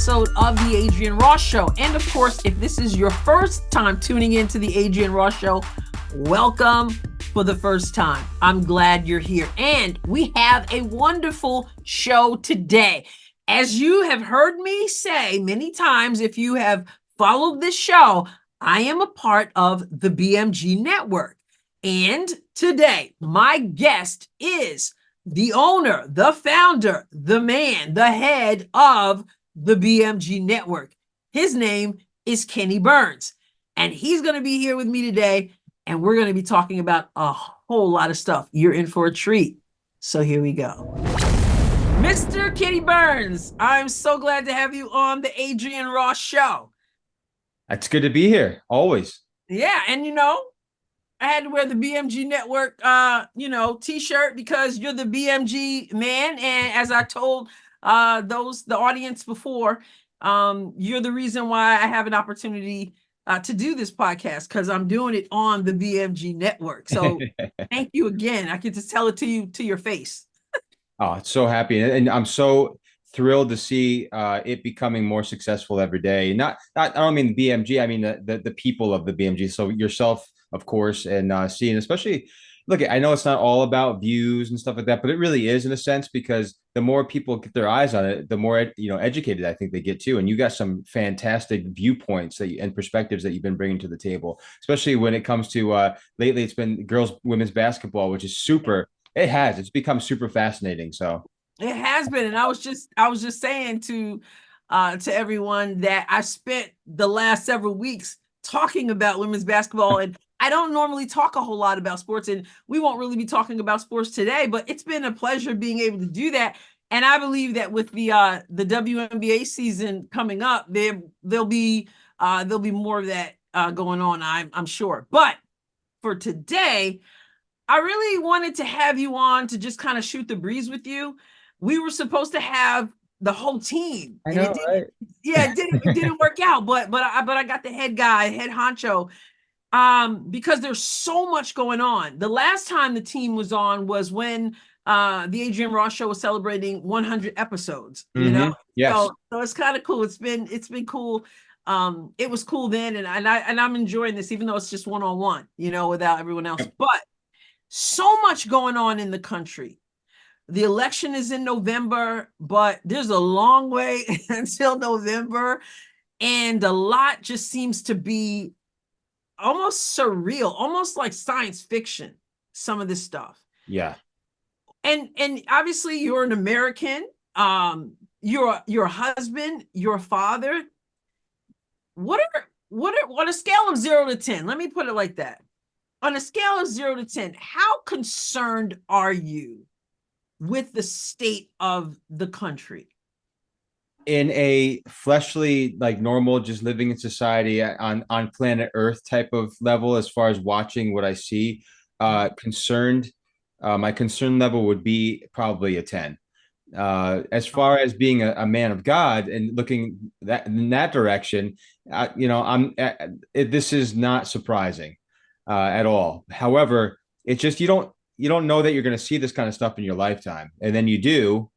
episode of the Adrienne Ross Show. And of course, if this is your first time tuning into the Adrienne Ross Show, welcome for the first time. I'm glad you're here. And we have a wonderful show today. As you have heard me say many times, if you have followed this show, I am a part of the BMG Network. And today, my guest is the owner, the founder, the man, the head of the BMG Network. His name is Kenny Burns, and he's going to be here with me today, and we're going to be talking about a whole lot of stuff. You're in for a treat. So here we go. Mr. Kenny Burns, I'm so glad to have you on the Adrienne Ross Show. It's good to be here, always. Yeah, and I had to wear the BMG Network, t-shirt because you're the BMG man. And as I told the audience before, you're the reason why I have an opportunity to do this podcast, because I'm doing it on the BMG Network. So thank you again. I can just tell it to you to your face. Oh, it's so happy. And I'm so thrilled to see it becoming more successful every day. I don't mean the BMG, I mean the people of the BMG. So yourself, of course, and seeing, especially, look, I know it's not all about views and stuff like that, but it really is in a sense, because the more people get their eyes on it, the more educated I think they get too. And you got some fantastic viewpoints and perspectives that you've been bringing to the table, especially when it comes to lately. It's been women's basketball, which is super. It's become super fascinating. So it has been, and I was just saying to everyone that I spent the last several weeks talking about women's basketball, and I don't normally talk a whole lot about sports, and we won't really be talking about sports today, but it's been a pleasure being able to do that. And I believe that with the WNBA season coming up, there'll be more of that going on, I'm sure. But for today, I really wanted to have you on to just kind of shoot the breeze with you. We were supposed to have the whole team. I know, right? Yeah, it didn't work out, but I got the head honcho, because there's so much going on. The last time the team was on was when the Adrienne Ross Show was celebrating 100 episodes. Yes. So it's kind of cool. It's been cool. It was cool then, and I'm enjoying this, even though it's just one-on-one, without everyone else. But so much going on in the country. The election is in November, but there's a long way until November. And a lot just seems to be almost surreal, almost like science fiction, some of this stuff. Yeah. And obviously you're an American, you're a husband, you're a father. What are on a scale of 0 to 10? Let me put it like that. On a scale of 0 to 10, how concerned are you with the state of the country? In a fleshly, like normal, just living in society on planet Earth type of level, as far as watching what I see, concerned, my concern level would be probably a 10. As far as being a man of God and looking in that direction, this is not surprising at all. However, it's just you don't know that you're going to see this kind of stuff in your lifetime, and then you do,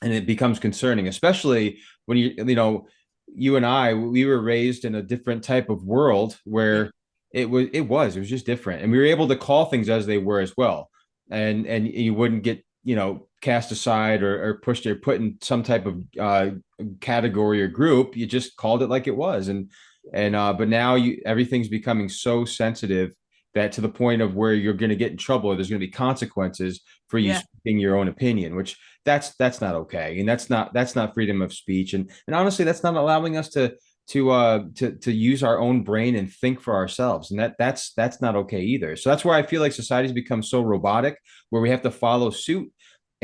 and it becomes concerning, especially when you and I, we were raised in a different type of world where it was just different, and we were able to call things as they were as well, and you wouldn't get cast aside or pushed or put in some type of category or group. You just called it like it was, but now everything's becoming so sensitive that to the point of where you're going to get in trouble, or there's going to be consequences for you speaking your own opinion, which that's not okay, and that's not freedom of speech, and honestly, that's not allowing us to use our own brain and think for ourselves, and that's not okay either. So that's where I feel like society's become so robotic, where we have to follow suit.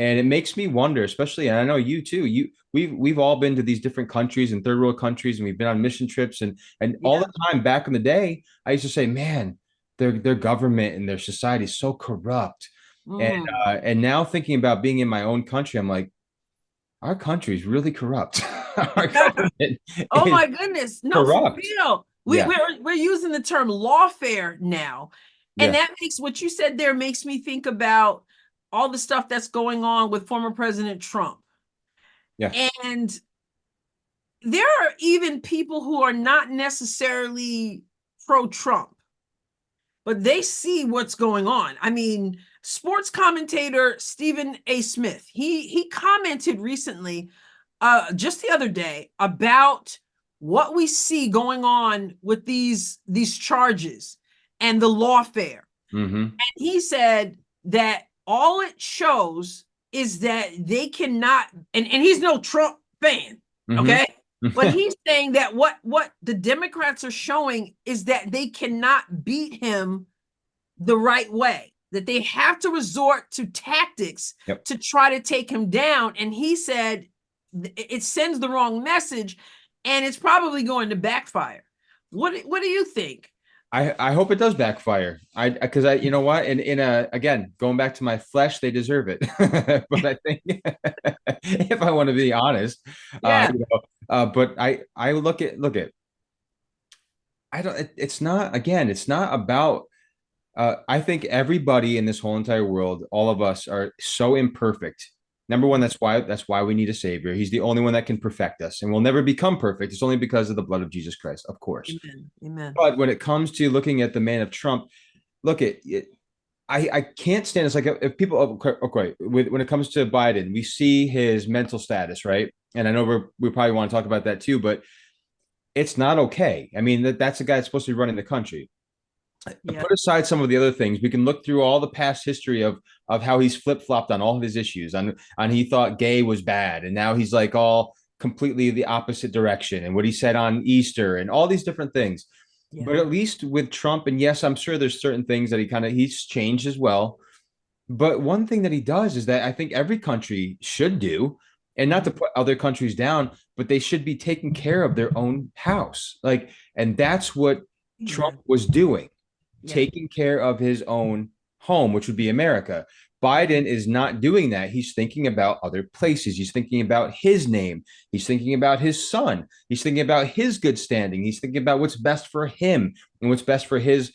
And it makes me wonder, especially, and I know you too. We've all been to these different countries and third world countries, and we've been on mission trips, and all the time back in the day, I used to say, man, their government and their society is so corrupt. And now thinking about being in my own country, I'm like, our country is really corrupt. Our government oh my goodness, no, corrupt. For real. We're using the term lawfare now, and that makes what you said there makes me think about all the stuff that's going on with former President Trump. Yeah. And there are even people who are not necessarily pro-Trump, but they see what's going on. I mean, sports commentator Stephen A. Smith, he commented recently, just the other day, about what we see going on with these charges and the lawfare. Mm-hmm. And he said that all it shows is that they cannot, and he's no Trump fan, okay? But Mm-hmm. he's saying that what the Democrats are showing is that they cannot beat him the right way, that they have to resort to tactics Yep. to try to take him down. And he said it sends the wrong message and it's probably going to backfire. What do you think? I hope it does backfire. Because I you know what, in a again, going back to my flesh, they deserve it. But I think if I want to be honest, Yeah. but I look at I don't it's not, again, it's not about I think everybody in this whole entire world, all of us are so imperfect. Number one, that's why we need a savior. He's the only one that can perfect us, and we'll never become perfect. It's only because of the blood of Jesus Christ, of course. Amen. Amen. But when it comes to looking at the man of Trump, look at it. I can't stand. It's like if people, okay, when it comes to Biden, we see his mental status, right? And I know we probably want to talk about that too, but it's not okay. I mean, that's the guy that's supposed to be running the country. Yeah. Put aside some of the other things, we can look through all the past history of how he's flip-flopped on all of his issues, on he thought gay was bad, and now he's like all completely the opposite direction, and what he said on Easter and all these different things. Yeah. But at least with Trump, and yes, I'm sure there's certain things that he's changed as well. But one thing that he does is that I think every country should do, and not to put other countries down, but they should be taking care of their own house. Like, and that's what Trump was doing, taking care of his own home, which would be America. Biden is not doing that. He's thinking about other places. He's thinking about his name. He's thinking about his son. He's thinking about his good standing. He's thinking about what's best for him and what's best for his,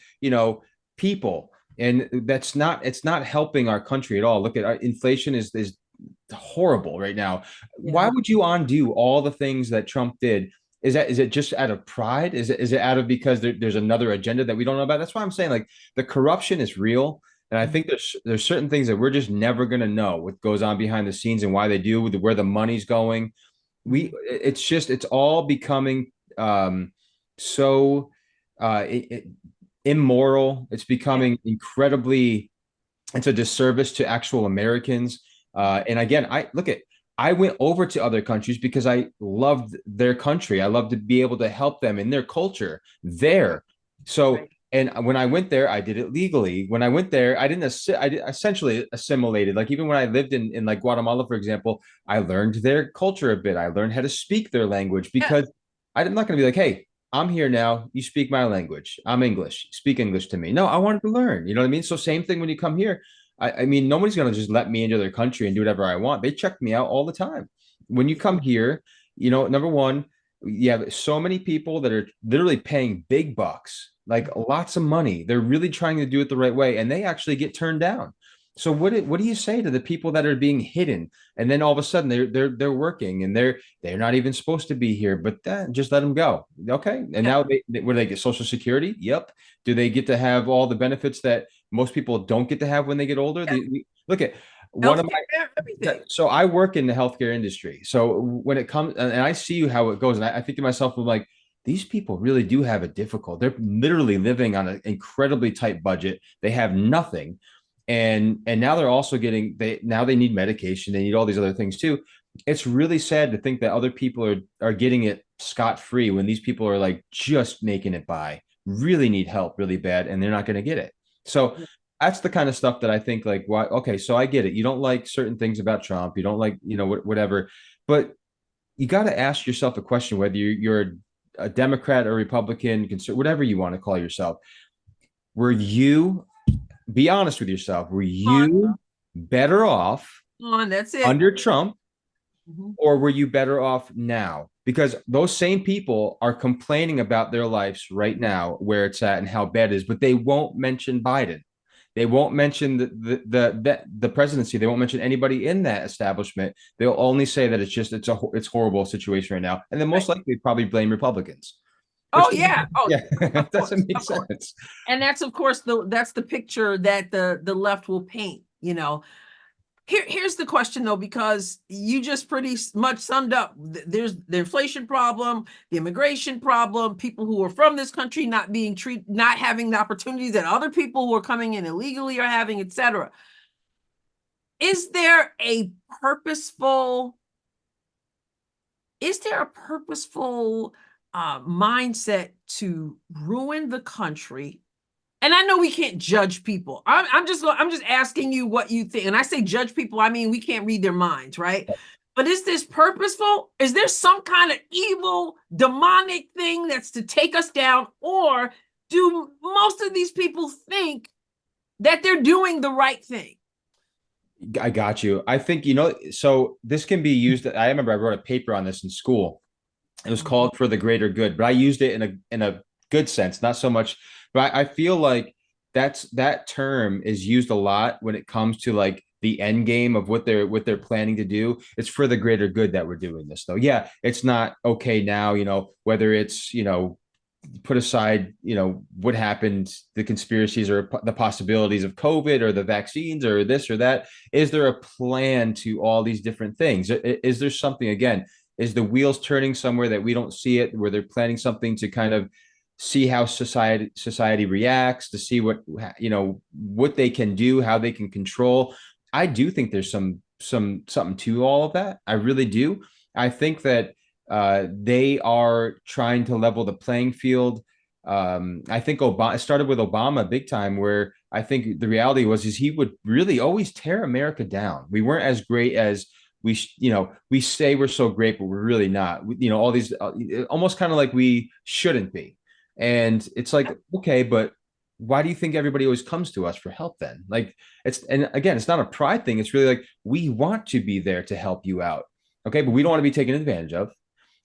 people. And it's not helping our country at all. Look at our inflation is horrible right now. Why would you undo all the things that Trump did? Is it just out of pride? Is it out of because there's another agenda that we don't know about? That's why I'm saying, like, the corruption is real, and I think there's certain things that we're just never gonna know what goes on behind the scenes and why they do, where the money's going. It's all becoming so immoral. It's becoming incredibly. It's a disservice to actual Americans. And again, I went over to other countries because I loved their country. I love to be able to help them in their culture there. So, and when I went there, I did it legally. When I went there, I essentially assimilated. Like, even when I lived in like Guatemala, for example, I learned their culture a bit. I learned how to speak their language because I'm not going to be like, hey, I'm here now. You speak my language. I'm English. Speak English to me. No, I wanted to learn. You know what I mean? So same thing when you come here. I mean, nobody's going to just let me into their country and do whatever I want. They check me out all the time. When you come here, number one, you have so many people that are literally paying big bucks, like lots of money. They're really trying to do it the right way, and they actually get turned down. So what do you say to the people that are being hidden, and then all of a sudden they're working and they're not even supposed to be here, but just let them go, okay? And now where they get Social Security? Yep. Do they get to have all the benefits that most people don't get to have when they get older? Look at one of my everything. So I work in the healthcare industry. So when it comes, and I see how it goes, and I think to myself, I'm like, these people really do have it difficult. They're literally living on an incredibly tight budget. They have nothing. And now they're also they need medication. They need all these other things too. It's really sad to think that other people are getting it scot-free when these people are like just making it by, really need help really bad, and they're not going to get it. So that's the kind of stuff that I think, like, why? Okay, so I get it. You don't like certain things about Trump. You don't like, whatever, but you got to ask yourself a question, whether you're a Democrat or Republican, whatever you want to call yourself. Be honest with yourself. Were you better off That's it. under Trump, or were you better off now? Because those same people are complaining about their lives right now, where it's at and how bad it is, but they won't mention Biden. They won't mention the presidency. They won't mention anybody in that establishment. They'll only say that it's horrible situation right now, and then Right. most likely probably blame Republicans, which Oh yeah. Oh, yeah, of course, doesn't make of course. sense. And that's of course the picture that the left will paint, you know. Here's the question though, because you just pretty much summed up. There's the inflation problem, the immigration problem, people who are from this country not being treated, not having the opportunities that other people who are coming in illegally are having, etc. Is there a purposeful, is there a purposeful mindset to ruin the country? And I know we can't judge people. I'm just asking you what you think. And I say judge people, I mean we can't read their minds, right? But is this purposeful? Is there some kind of evil, demonic thing that's to take us down? Or do most of these people think that they're doing the right thing? I got you. I think, so this can be used. I remember I wrote a paper on this in school. It was called For the Greater Good, but I used it in a good sense, not so much. But I feel like that term is used a lot when it comes to like the end game of what they're planning to do. It's for the greater good that we're doing this, though. Yeah, it's not okay now, whether it's, put aside, what happened, the conspiracies or the possibilities of COVID or the vaccines or this or that. Is there a plan to all these different things? Is there something, again, is the wheels turning somewhere that we don't see it, where they're planning something to kind of see how society reacts, to see what they can do, how they can control? I do think there's something to all of that. I really do. I think that they are trying to level the playing field. I think Obama, it started with Obama big time, where I think the reality is he would really always tear America down. We weren't as great as we say we're so great, but we're really not. All these almost kind of like we shouldn't be. And it's like, okay, but why do you think everybody always comes to us for help then? Like, and again, it's not a pride thing. It's really like, we want to be there to help you out. Okay. But we don't want to be taken advantage of.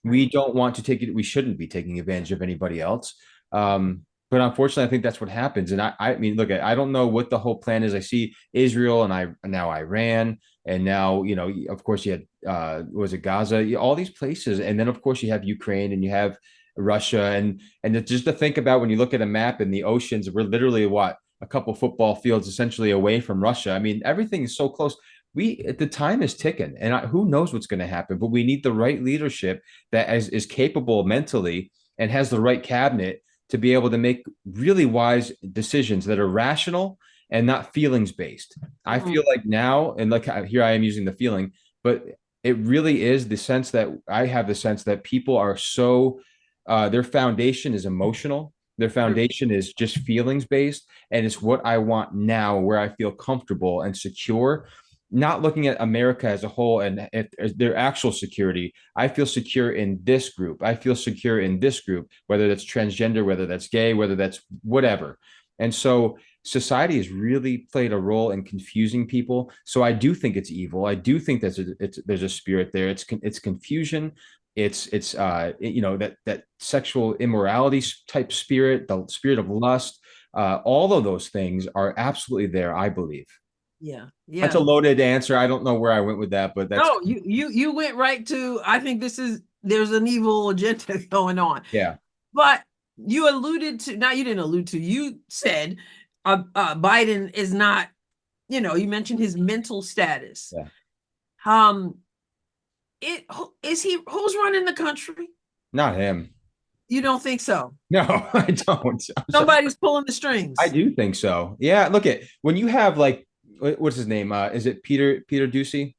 We don't want to take it. We shouldn't be taking advantage of anybody else. But unfortunately, I think that's what happens. And I mean, look, I don't know what the whole plan is. I see Israel and now Iran, and now, of course you had, was it Gaza, all these places. And then of course you have Ukraine and you have Russia, and just to think about, when you look at a map in the oceans, we're literally a couple football fields essentially away from Russia. I mean, everything is so close. The time is ticking, and who knows what's going to happen, but we need the right leadership that is capable mentally and has the right cabinet to be able to make really wise decisions that are rational and not feelings based. I feel like now, and like here I am using the feeling, but it really is the sense that I have, the sense that people are so, their foundation is emotional. Their foundation is just feelings based. And it's what I want now, where I feel comfortable and secure, not looking at America as a whole and their actual security. I feel secure in this group. I feel secure in this group, whether that's transgender, whether that's gay, whether that's whatever. And so society has really played a role in confusing people. So I do think it's evil. I do think there's a spirit there. It's confusion. It's that sexual immorality type spirit, the spirit of lust. All of those things are absolutely there, I believe. Yeah, That's a yeah. loaded answer. I don't know where I went with that, but that's, No, you went right to, I think there's an evil agenda going on. yeah. But you alluded to, now you didn't allude to, you said Biden is not, you mentioned his mental status. Yeah. Um, who's running the country? Not him. You don't think so? No, I don't. Somebody's pulling the I strings. do think so. Yeah. Look at when you have like, what's his name? Is it Peter Ducey?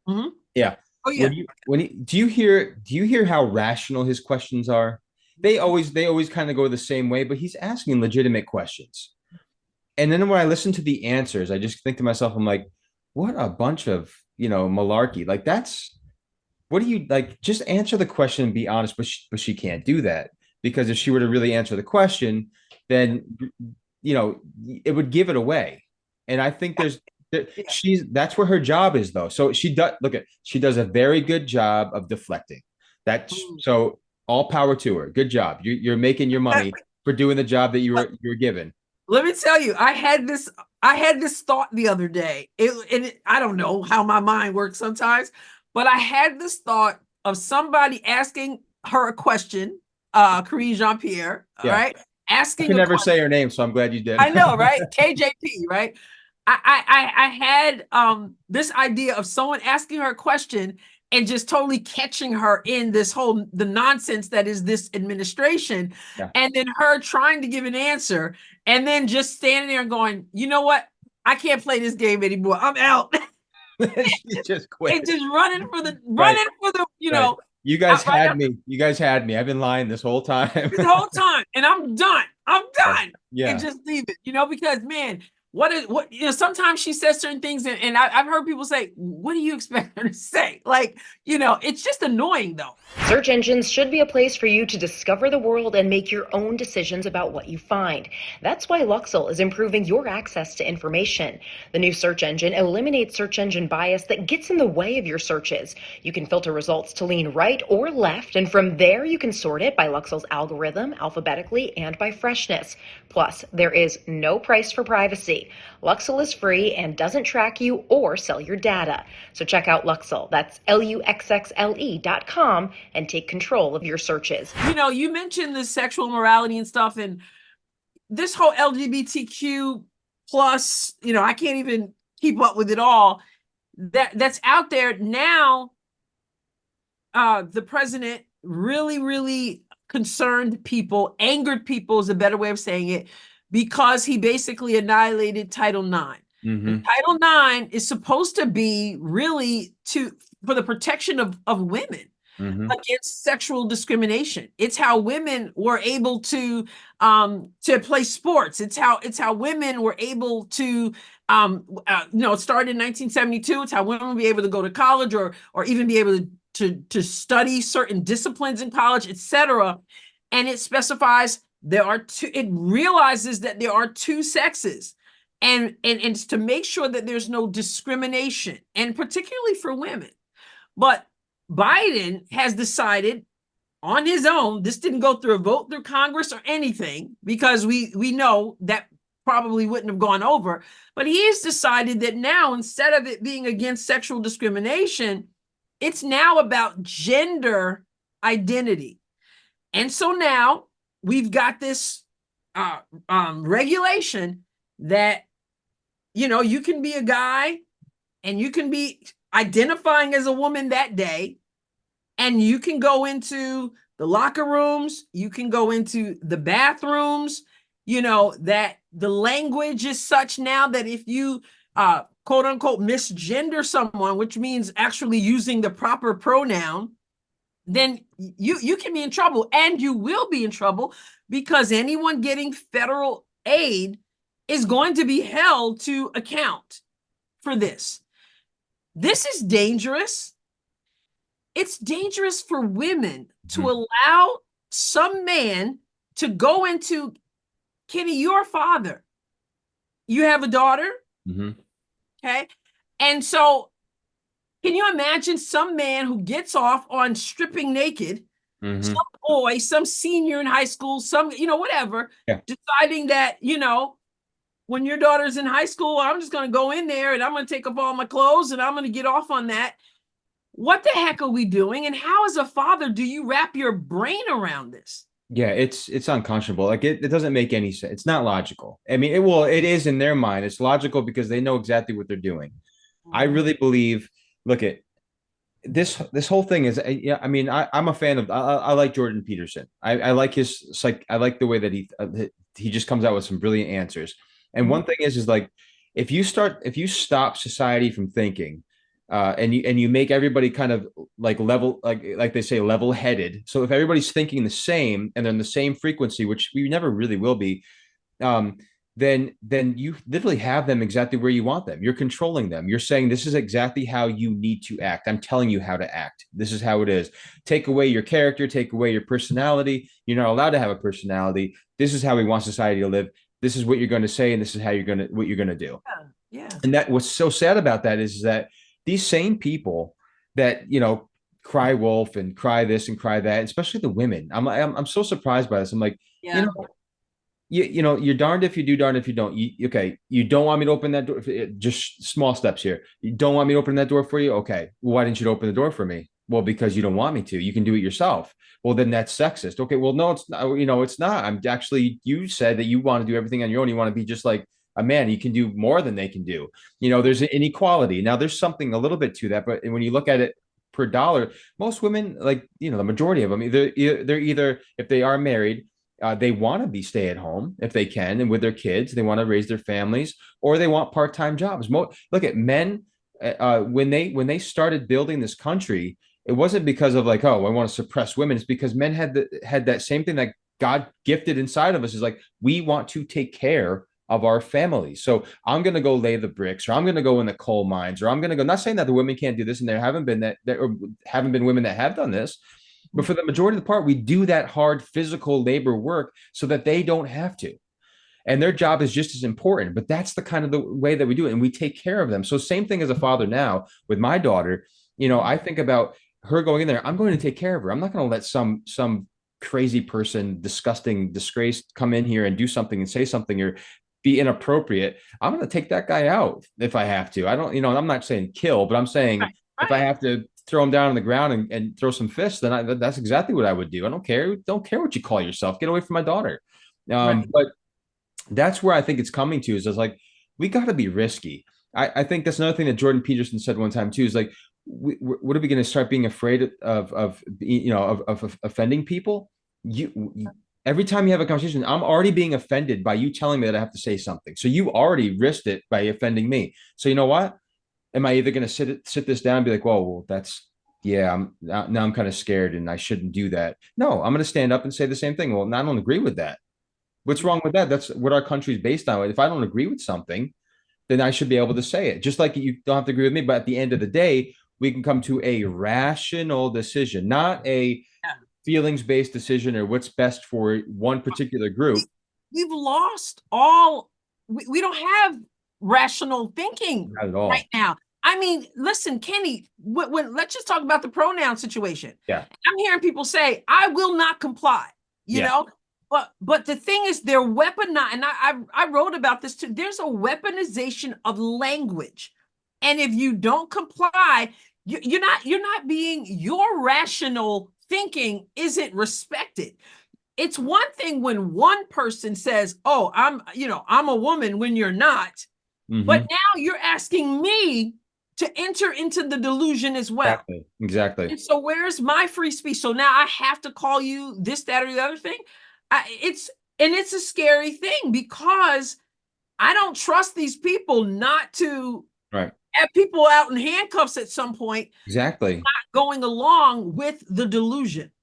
Mm-hmm. Yeah. Oh yeah. Do you hear how rational his questions are? They always kind of go the same way, but he's asking legitimate questions. And then when I listen to the answers, I just think to myself, I'm like, what a bunch of, malarkey. Like, what do you like? Just answer the question and be honest. But she can't do that, because if she were to really answer the question, then, it would give it away. And I think Yeah. that's where her job is, though. So she does a very good job of deflecting. That's Mm. so, all power to her. Good job. You're making your money for doing the job that you were given. let me tell you, I had this thought the other day. I don't know how my mind works sometimes, but I had this thought of somebody asking her a question, Corinne Jean-Pierre, all Yeah. right, I asking could a never question. say her name, so I'm glad you did. I know, right? KJP, right? I had this idea of someone asking her a question and just totally catching her in the nonsense that is this administration, Yeah. and then her trying to give an answer, and then just standing there and going, you know what? I can't play this game anymore. I'm out. She just And quit. just Right. running for the, Right. You guys right had up me. You guys had me. I've been lying this whole time. the whole time, and I'm done. I'm Yeah. done, and Yeah. just leave it, because man, sometimes she says certain things, and I've heard people say, "What do you expect her to say?" Like, it's just annoying though. Search engines should be a place for you to discover the world and make your own decisions about what you find. That's why Luxel is improving your access to information. The new search engine eliminates search engine bias that gets in the way of your searches. You can filter results to lean right or left, and from there you can sort it by Luxel's algorithm, alphabetically, and by freshness. Plus, there is no price for privacy. Luxel is free and doesn't track you or sell your data. So check out Luxel. That's LUXXLE.com and take control of your searches. You mentioned the sexual morality and stuff, and this whole LGBTQ plus, I can't even keep up with it all. That's out there now. The president really, really concerned people, angered people is a better way of saying it, because he basically annihilated Title IX. Mm-hmm. Title IX is supposed to be really for the protection of women against sexual discrimination. It's how women were able to play sports. It's how women were able to it started in 1972. It's how women would be able to go to college or even be able to study certain disciplines in college, etc. And it specifies it realizes that there are two sexes. And to make sure that there's no discrimination, and particularly for women. But Biden has decided on his own, this didn't go through a vote through Congress or anything, because we know that probably wouldn't have gone over. But he has decided that now, instead of it being against sexual discrimination, it's now about gender identity. And so now we've got this regulation that, you can be a guy and you can be identifying as a woman that day, and you can go into the locker rooms, you can go into the bathrooms, that the language is such now that if you quote unquote misgender someone, which means actually using the proper pronoun, then you can be in trouble, and you will be in trouble, because anyone getting federal aid is going to be held to account for this. This is dangerous. It's dangerous for women to allow some man to go into, Kenny, your father. You have a daughter. Okay. And so can you imagine some man who gets off on stripping naked, some boy, some senior in high school, some, whatever, deciding that, when your daughter's in high school, I'm just going to go in there and I'm going to take off all my clothes and I'm going to get off on that. What the heck are we doing? And how, as a father, do you wrap your brain around this? Yeah, it's unconscionable. Like it doesn't make any sense. It's not logical. I mean, it is in their mind. It's logical because they know exactly what they're doing. I really believe, look at this whole thing is, I mean, I'm a fan of, I like Jordan Peterson. I like I like the way that he just comes out with some brilliant answers. And one thing is like, if you stop society from thinking, and you make everybody kind of like level, like they say, level headed. So if everybody's thinking the same and they're in the same frequency, which we never really will be, then you literally have them exactly where you want them. You're controlling them. You're saying, this is exactly how you need to act. I'm telling you how to act. This is how it is. Take away your character, take away your personality. You're not allowed to have a personality. This is how we want society to live. This is what you're going to say, and this is what you're going to do. Yeah. And that what's so sad about that is that these same people that, cry wolf and cry this and cry that, especially the women. I'm so surprised by this. I'm like, you're darned if you do, darned if you don't. Okay, you don't want me to open that door. Just small steps here. You don't want me to open that door for you. Okay, well, why didn't you open the door for me? Well, because you don't want me to. You can do it yourself. Well, then that's sexist. Okay, well, no, it's not. It's not. I'm actually. You said that you want to do everything on your own. You want to be just like a man. You can do more than they can do. There's an inequality. Now, there's something a little bit to that, but when you look at it per dollar, most women, like the majority of them, they're either, if they are married, they want to be stay at home if they can, and with their kids, they want to raise their families, or they want part-time jobs. Look at men, when they started building this country, it wasn't because of like, oh, I want to suppress women. It's because men had that same thing that God gifted inside of us, is like, we want to take care of our families. So I'm going to go lay the bricks, or I'm going to go in the coal mines, or I'm going to go. Not saying that the women can't do this, and there haven't been or haven't been women that have done this, but for the majority of the part, we do that hard physical labor work so that they don't have to. And their job is just as important. But that's the kind of the way that we do it. And we take care of them. So same thing as a father now with my daughter. I think about her going in there. I'm going to take care of her. I'm not going to let some crazy person, disgusting disgrace, come in here and do something and say something or be inappropriate. I'm going to take that guy out if I have to. I don't, I'm not saying kill, but I'm saying if I have to throw him down on the ground and throw some fists, then that's exactly what I would do. I don't care. Don't care what you call yourself. Get away from my daughter. But that's where I think it's coming to, is just like, we got to be risky. I think that's another thing that Jordan Peterson said one time too, is like, what are we going to start being afraid of offending people? Every time you have a conversation, I'm already being offended by you telling me that I have to say something. So you already risked it by offending me. So you know what? Am I either going to sit this down and be like, well, that's, yeah, now I'm kind of scared and I shouldn't do that. No, I'm going to stand up and say the same thing. Well, I don't agree with that. What's wrong with that? That's what our country is based on. If I don't agree with something, then I should be able to say it. Just like you don't have to agree with me, but at the end of the day, we can come to a rational decision, not a feelings-based decision or what's best for one particular group. We've lost all. We don't have rational thinking right now. I mean, listen, Kenny, let's just talk about the pronoun situation. Yeah. I'm hearing people say, I will not comply, you know? But the thing is, they're weaponized, and I wrote about this too. There's a weaponization of language. And if you don't comply, you're not being, your rational thinking isn't respected. It's one thing when one person says, oh, I'm a woman, when you're not. Mm-hmm. But now you're asking me to enter into the delusion as well. Exactly. And so where's my free speech? So now I have to call you this, that, or the other thing. It's a scary thing, because I don't trust these people not to have people out in handcuffs at some point. Exactly. Not going along with the delusion.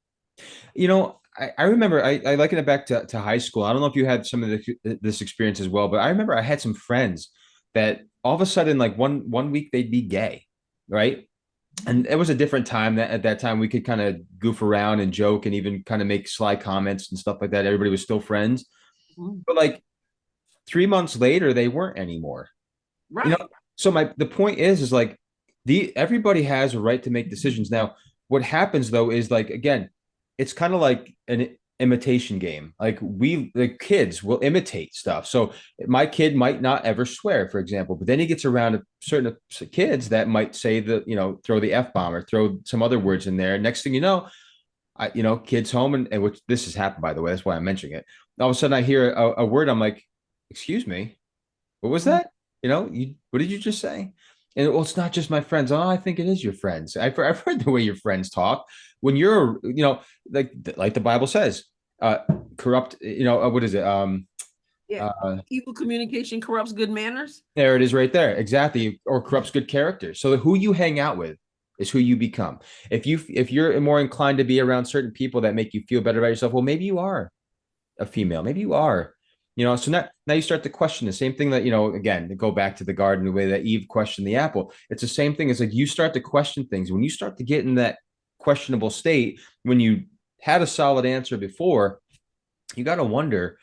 I remember, I liken it back to high school. I don't know if you had some of this experience as well, but I remember I had some friends that all of a sudden, like one week they'd be gay, right? And it was a different time. That at that time we could kind of goof around and joke and even kind of make sly comments and stuff like that. Everybody was still friends. Mm-hmm. But like 3 months later, they weren't anymore. Right. So the point is like, everybody has a right to make decisions. Now, what happens though is, like, again, it's kind of like an imitation game. Like, the kids will imitate stuff. So my kid might not ever swear, for example, but then he gets around to certain kids that might say throw the F-bomb or throw some other words in there. Next thing you know, kids home, and which this has happened, by the way, that's why I'm mentioning it. All of a sudden I hear a word. I'm like, excuse me, what was that? What did you just say? And well, it's not just my friends. Oh, I think it is your friends. I've heard the way your friends talk. When you're, like the Bible says, corrupt, what is it? Evil communication corrupts good manners. There it is right there. Exactly. Or corrupts good character. So who you hang out with is who you become. If you're more inclined to be around certain people that make you feel better about yourself, well, maybe you are a female. Maybe you are. So now you start to question the same thing that, again, to go back to the garden, the way that Eve questioned the apple. It's the same thing. It's like, you start to question things. When you start to get in that questionable state, when you had a solid answer before, you got to wonder,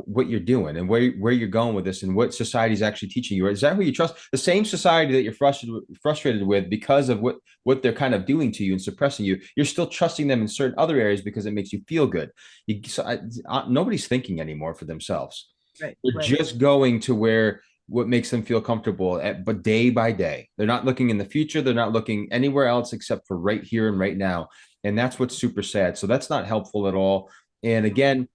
what you're doing and where you're going with this and what society is actually teaching you. Is that who you trust? The same society that you're frustrated with because of what they're kind of doing to you and suppressing you. You're still trusting them in certain other areas because it makes you feel good. Nobody's thinking anymore for themselves. Right, They're right. just going to where what makes them feel comfortable, but day by day. They're not looking in the future. They're not looking anywhere else except for right here and right now. And that's what's super sad. So that's not helpful at all. And again,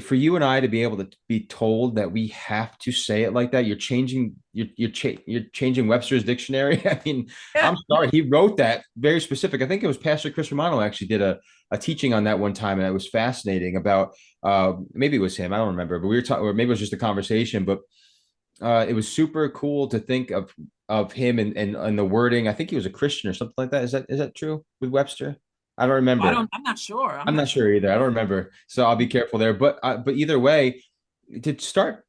for you and I to be able to be told that we have to say it like that, you're changing Webster's dictionary. I mean, Yeah. I'm sorry, he wrote that very specific. I think it was Pastor Chris Romano actually did a teaching on that one time, and it was fascinating about maybe it was him, I don't remember, but we were talking, or maybe it was just a conversation, but it was super cool to think of him and the wording. I think he was a Christian or something like that. Is that true with Webster? I don't remember. I'm not sure. I'm not sure either. I don't remember. So I'll be careful there. But either way, to start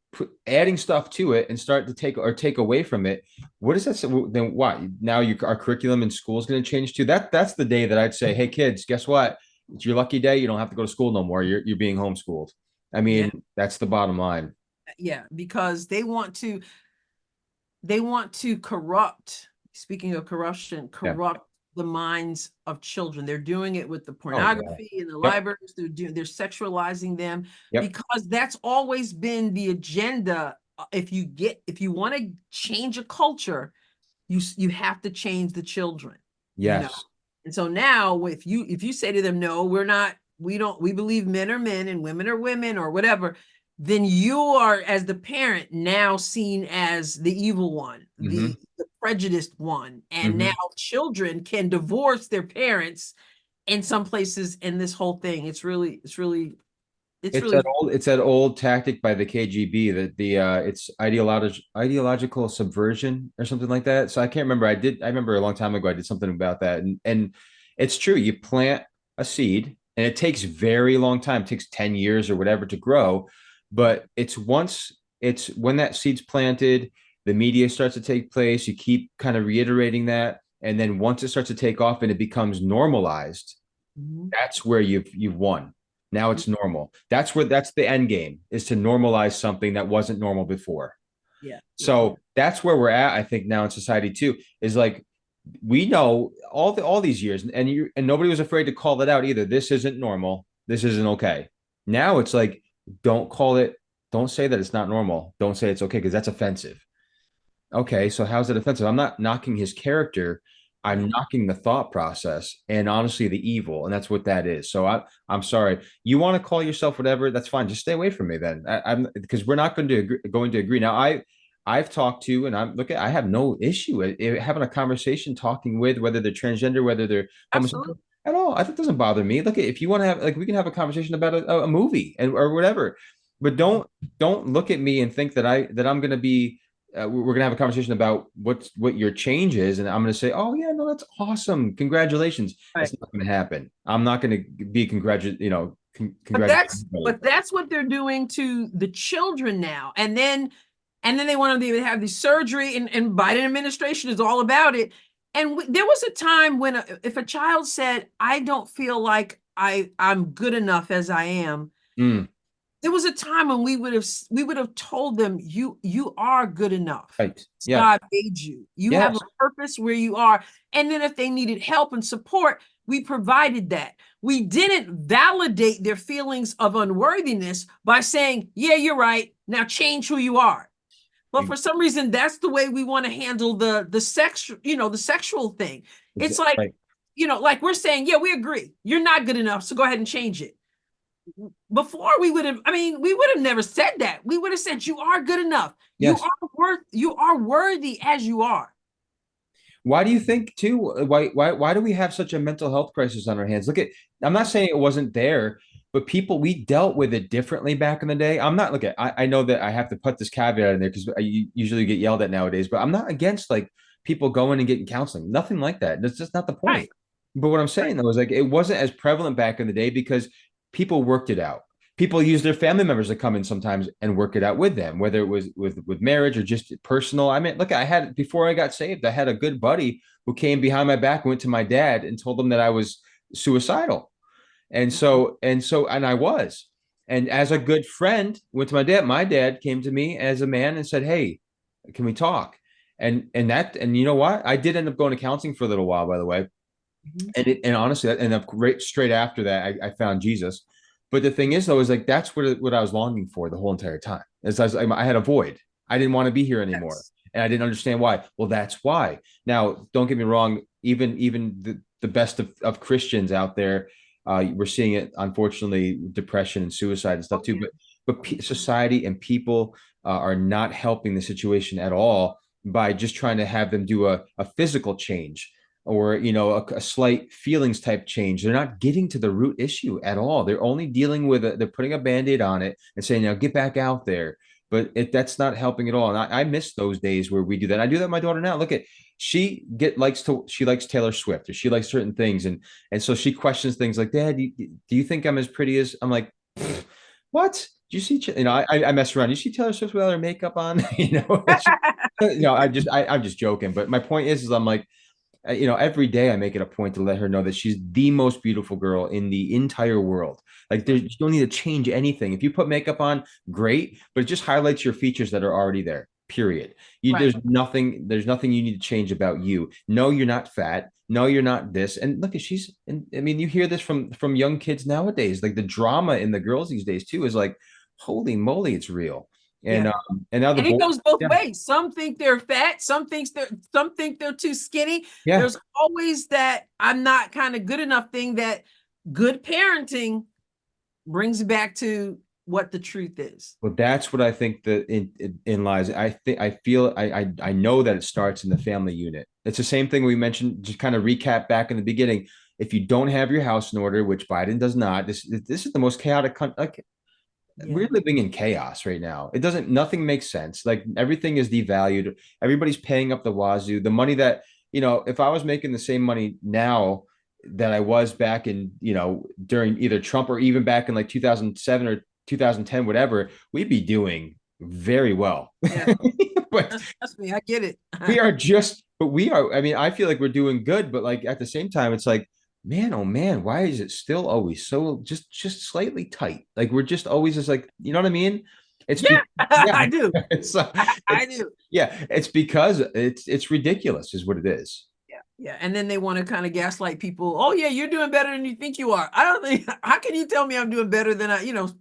adding stuff to it and start to take away from it, what is that? Then what? Now our curriculum in school is going to change too. That's the day that I'd say, hey kids, guess what? It's your lucky day. You don't have to go to school no more. You're being homeschooled. I Yeah. mean, that's the bottom line. Yeah, because they want to corrupt, speaking of corruption, Yeah. corrupt the minds of children. They're doing it with the Oh, yeah. pornography in the Yep. libraries. They're sexualizing them Yep. because that's always been the agenda. If you want to change a culture, you have to change the children. Yes. And so now if you say to them, no, we believe men are men and women are women or whatever, then you are, as the parent, now seen as the evil one, the prejudiced one. And now children can divorce their parents in some places in this whole thing. It's really It's that old tactic by the KGB that it's ideological subversion or something like that. So I can't remember. I remember a long time ago I did something about that, and it's true. You plant a seed, and it takes very long time. It takes 10 years or whatever to grow, but it's when that seed's planted, the media starts to take place. You keep kind of reiterating that, and then once it starts to take off and it becomes normalized, that's where you've won. Now it's normal. That's the end game, is to normalize something that wasn't normal before. Yeah. So that's where we're at, I think, now in society too, is like we know all these years, and nobody was afraid to call it out either. This isn't normal. This isn't okay. Now it's like, don't say that it's not normal. Don't say it's okay, because that's offensive. Okay, so how's it offensive? I'm not knocking his character. I'm knocking the thought process and honestly the evil, and that's what that is. So I'm sorry. You want to call yourself whatever? That's fine. Just stay away from me then. I'm because we're not going to agree. Now I've talked to, and I have no issue having a conversation, talking with whether they're transgender, whether they're homosexual at all. That doesn't bother me. Look, if you want to have, like, we can have a conversation about a movie or whatever, but don't look at me and think that I'm going to be. We're going to have a conversation about what your change is, and I'm going to say, oh yeah, no, that's awesome, congratulations. Right. That's not going to happen. I'm not going to be congratulating. But that's what they're doing to the children now, and then they want them to have the surgery, and Biden administration is all about it. And there was a time when if a child said, I don't feel like I'm good enough as I am. There was a time when we would have told them, you are good enough. Right. Yeah. God made you. You have a purpose where you are. And then if they needed help and support, we provided that. We didn't validate their feelings of unworthiness by saying, yeah, you're right. Now change who you are. But for some reason, that's the way we want to handle the sexual thing. It's like, like we're saying, yeah, we agree. You're not good enough. So go ahead and change it. Before we would have never said that. We would have said, you are good enough. Yes. You are worthy as you are. Why do you think too? Why do we have such a mental health crisis on our hands? I'm not saying it wasn't there, but we dealt with it differently back in the day. I know that I have to put this caveat in there because I usually get yelled at nowadays, but I'm not against like people going and getting counseling. Nothing like that. That's just not the point. Right. But what I'm saying though is like, it wasn't as prevalent back in the day because people worked it out. People used their family members to come in sometimes and work it out with them, whether it was with marriage or just personal. I mean, look, before I got saved, I had a good buddy who came behind my back and went to my dad and told him that I was suicidal. And I was. And as a good friend, went to my dad. My dad came to me as a man and said, "Hey, can we talk?" And you know what? I did end up going to counseling for a little while, by the way. And honestly, and right straight after that, I found Jesus. But the thing is, though, is like that's what I was longing for the whole entire time. I had a void. I didn't want to be here anymore, Yes. and I didn't understand why. Well, that's why. Now, don't get me wrong. Even the best of Christians out there, we're seeing it. Unfortunately, depression and suicide and stuff too. But society and people are not helping the situation at all by just trying to have them do a physical change or a slight feelings type change. They're not getting to the root issue at all. They're only dealing with it. They're putting a band-aid on it and saying, now get back out there. But that's not helping at all. And I miss those days where we do that. I do that with my daughter now. Look at she likes Taylor Swift, or she likes certain things, and so she questions things like, Dad, do you think I'm as pretty as? I'm like, what? Do you see? I mess around. You see Taylor Swift without her makeup on? I'm just joking. But my point is I'm like, every day I make it a point to let her know that she's the most beautiful girl in the entire world. Like, you don't need to change anything. If you put makeup on, great, but it just highlights your features that are already there. Period. Right. There's nothing you need to change about you. No, you're not fat. No, you're not this. And look, I mean, you hear this from young kids nowadays. Like the drama in the girls these days too is like, holy moly, it's real. And Yeah. And now And it goes both yeah. ways. Some think they're fat. Some think they're too skinny. Yeah. There's always that I'm not kind of good enough thing. That good parenting brings back to what the truth is. Well, that's what I think that in lies. I know that it starts in the family unit. It's the same thing we mentioned. Just kind of recap back in the beginning. If you don't have your house in order, which Biden does not, this is the most chaotic country. Yeah. We're living in chaos right now. Nothing makes sense. Like everything is devalued. Everybody's paying up the wazoo. The money that, if I was making the same money now that I was back in, during either Trump or even back in like 2007 or 2010, whatever, we'd be doing very well. Yeah. But Trust me, I get it. I mean, I feel like we're doing good, but like at the same time, it's like, man, oh man, why is it still always so just slightly tight? Like we're just always just like, you know what I mean? I do. I do. Yeah, it's because it's ridiculous, is what it is. Yeah. And then they want to kind of gaslight people. Oh yeah, you're doing better than you think you are. I don't think, how can you tell me I'm doing better than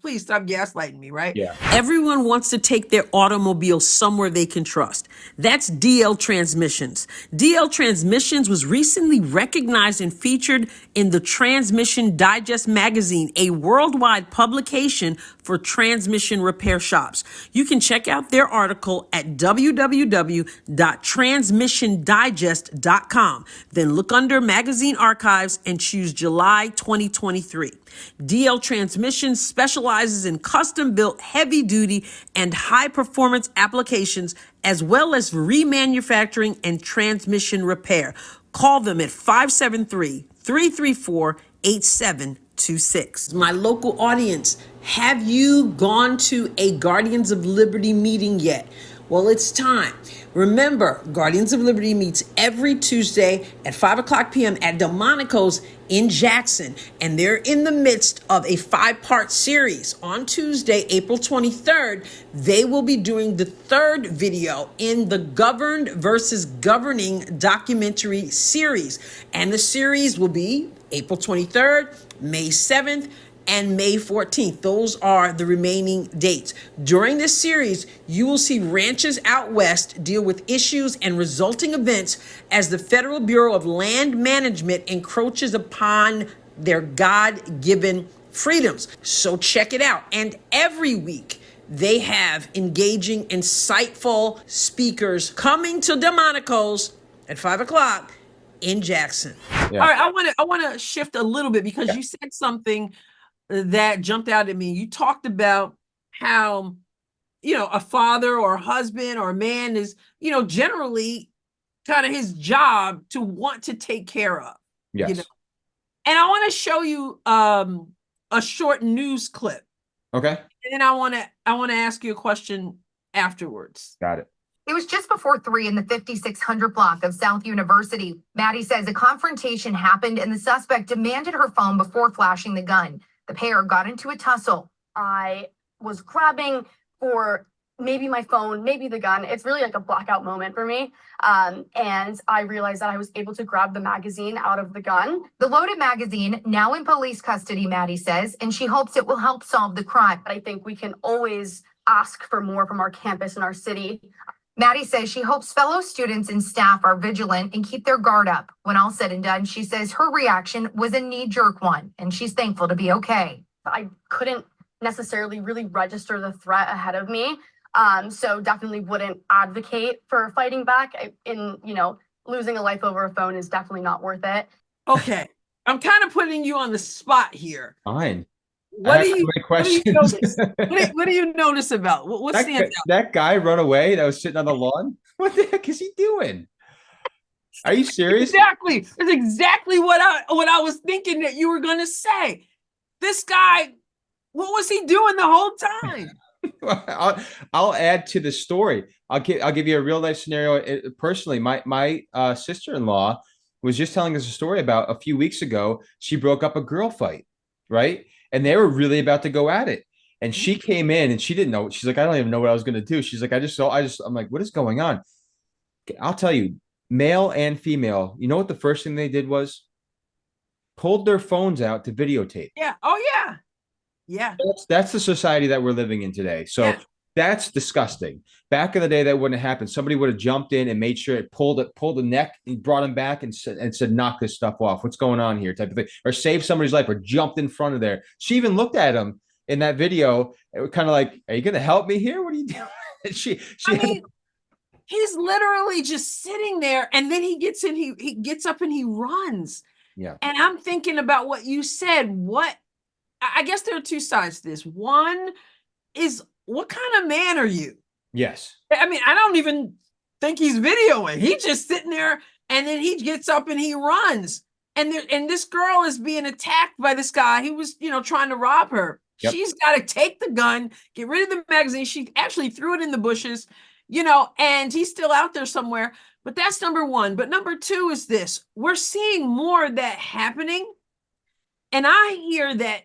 please stop gaslighting me, right? Yeah. Everyone wants to take their automobile somewhere they can trust. That's DL Transmissions. DL Transmissions was recently recognized and featured in the Transmission Digest magazine, a worldwide publication for transmission repair shops. You can check out their article at www.transmissiondigest.com. Then look under magazine archives and choose July 2023. DL Transmissions specializes in custom-built heavy-duty and high-performance applications, as well as remanufacturing and transmission repair. Call them at 573-334-8726. My local audience, have you gone to a Guardians of Liberty meeting yet? Well, it's time. Remember, Guardians of Liberty meets every Tuesday at 5 o'clock p.m. at Delmonico's in Jackson, and they're in the midst of a 5-part series. On Tuesday, April 23rd, they will be doing the 3rd video in the Governed versus Governing documentary series, and the series will be April 23rd, May 7th, and May 14th. Those are the remaining dates. During this series, you will see ranchers out west deal with issues and resulting events as the Federal Bureau of Land Management encroaches upon their God-given freedoms. So check it out. And every week, they have engaging, insightful speakers coming to Delmonico's at 5 o'clock in Jackson. Yeah. All right, I want to shift a little bit because you said something that jumped out at me. You talked about how, a father or a husband or a man is, generally kind of his job to want to take care of. Yes. And I want to show you a short news clip. Okay. And then I want to ask you a question afterwards. Got it. It was just before 3 in the 5600 block of South University. Maddie says a confrontation happened and the suspect demanded her phone before flashing the gun. The pair got into a tussle. I was grabbing for maybe my phone, maybe the gun. It's really like a blackout moment for me. And I realized that I was able to grab the magazine out of the gun. The loaded magazine now in police custody, Maddie says, and she hopes it will help solve the crime. But I think we can always ask for more from our campus and our city. Maddie says she hopes fellow students and staff are vigilant and keep their guard up. When all said and done, she says her reaction was a knee-jerk one, and she's thankful to be okay. I couldn't necessarily really register the threat ahead of me. So definitely wouldn't advocate for fighting back. Losing a life over a phone is definitely not worth it. Okay. I'm kind of putting you on the spot here. Fine. What do you notice? What do you notice about what stands out? That guy run away that was sitting on the lawn? What the heck is he doing? Are you serious? Exactly. That's exactly what I was thinking that you were gonna say. This guy, what was he doing the whole time? I'll add to the story. I'll give you a real life scenario. Personally, my sister-in-law was just telling us a story about a few weeks ago. She broke up a girl fight, right? And they were really about to go at it. And she came in and she didn't know. She's like, I don't even know what I was going to do. She's like, I'm like, what is going on? I'll tell you, male and female, you know what the first thing they did was? Pulled their phones out to videotape. Yeah. Oh, yeah. Yeah. That's the society that we're living in today. So yeah. That's disgusting. Back in the day, that wouldn't have happened. Somebody would have jumped in and made sure it pulled the neck and brought him back and said, knock this stuff off. What's going on here? Type of thing. Or save somebody's life or jumped in front of there. She even looked at him in that video. It was kind of like, are you going to help me here? What are you doing? He's literally just sitting there, and then he gets in, he gets up and he runs. Yeah. And I'm thinking about what you said. I guess there are two sides to this. One is, what kind of man are you? Yes. I mean, I don't even think he's videoing. He's just sitting there, and then he gets up and he runs. And this girl is being attacked by this guy. He was, trying to rob her. Yep. She's got to take the gun, get rid of the magazine. She actually threw it in the bushes, and he's still out there somewhere. But that's number one. But number two is this. We're seeing more of that happening. And I hear that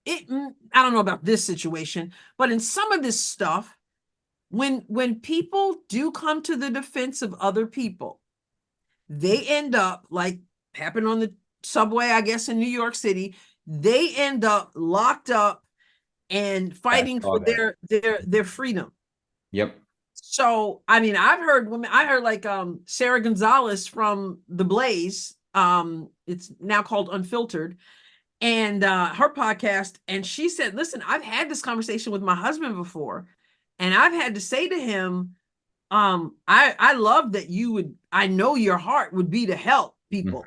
I don't know about this situation, but in some of this stuff, when people do come to the defense of other people, they end up, like happened on the subway, I guess, in New York City, they end up locked up and fighting for their freedom. Yep. So, I mean, I heard like Sarah Gonzalez from The Blaze. It's now called Unfiltered. And her podcast, and she said, listen, I've had this conversation with my husband before, and I've had to say to him, I love that I know your heart would be to help people,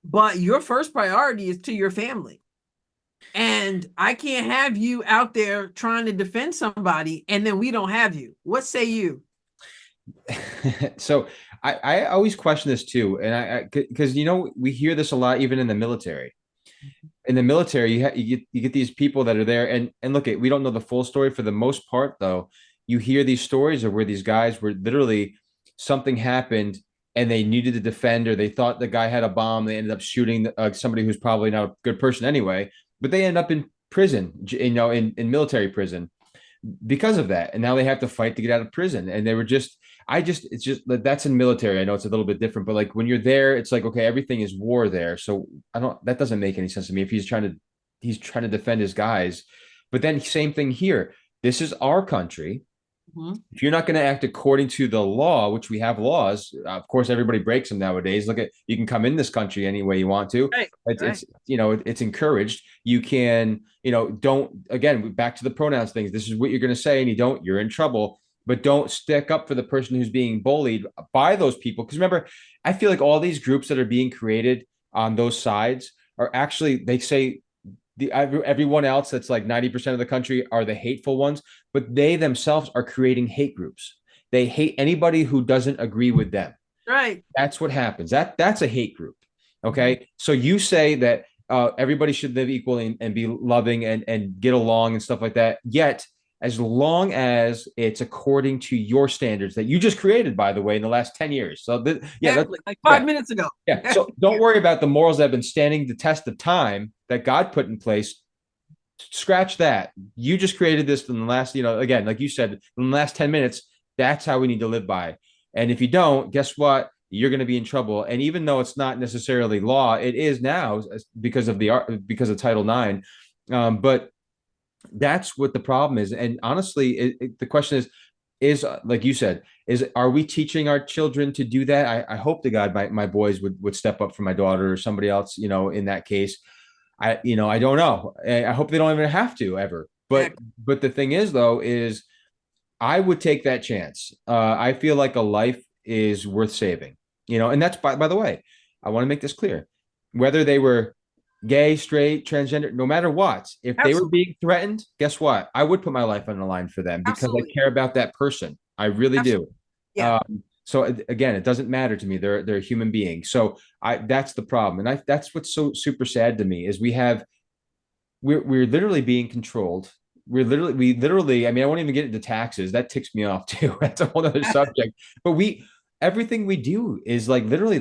but your first priority is to your family. And I can't have you out there trying to defend somebody, and then we don't have you. What say you? So I always question this too. And because, we hear this a lot, even in the military. In the military, you get these people that are there, and look, we don't know the full story. For the most part, though, you hear these stories of where these guys were literally, something happened and they needed to defend, or they thought the guy had a bomb. They ended up shooting somebody who's probably not a good person anyway, but they end up in prison, in military prison because of that. And now they have to fight to get out of prison. And they were it's just that's in military. I know it's a little bit different, but like when you're there, it's like, okay, everything is war there. So that doesn't make any sense to me if he's trying to defend his guys. But then same thing here. This is our country. Mm-hmm. If you're not going to act according to the law, which we have laws, of course, everybody breaks them nowadays. You can come in this country any way you want to. Right. It's encouraged. You can, don't, again, back to the pronouns things. This is what you're going to say, and you're in trouble. But don't stick up for the person who's being bullied by those people. Because remember, I feel like all these groups that are being created on those sides are actually, they say everyone else that's like 90% of the country are the hateful ones, but they themselves are creating hate groups. They hate anybody who doesn't agree with them. Right. That's what happens. That's a hate group. Okay. Mm-hmm. So you say that everybody should live equally and be loving and get along and stuff like that. Yet, as long as it's according to your standards that you just created, by the way, in the last 10 years. So exactly. Like 5 minutes ago. Yeah. So don't worry about the morals that have been standing the test of time that God put in place scratch that. You just created this in the last, again, like you said, in the last 10 minutes, that's how we need to live by. And if you don't, guess what? You're going to be in trouble. And even though it's not necessarily law, it is now because of Title IX. But that's what the problem is. And honestly, the question is like you said, are we teaching our children to do that? I hope to God my boys would step up for my daughter or somebody else, in that case. I don't know. I hope they don't even have to ever. But the thing is, though, is I would take that chance. I feel like a life is worth saving, and that's by the way, I want to make this clear. Whether they were gay, straight, transgender, no matter what, if they were being threatened, guess what? I would put my life on the line for them because I care about that person. I really do. Yeah. So again, it doesn't matter to me. They're a human being. So that's the problem. And that's what's so super sad to me is we're literally being controlled. We literally, I mean, I won't even get into taxes. That ticks me off too. That's a whole other subject. But everything we do is like literally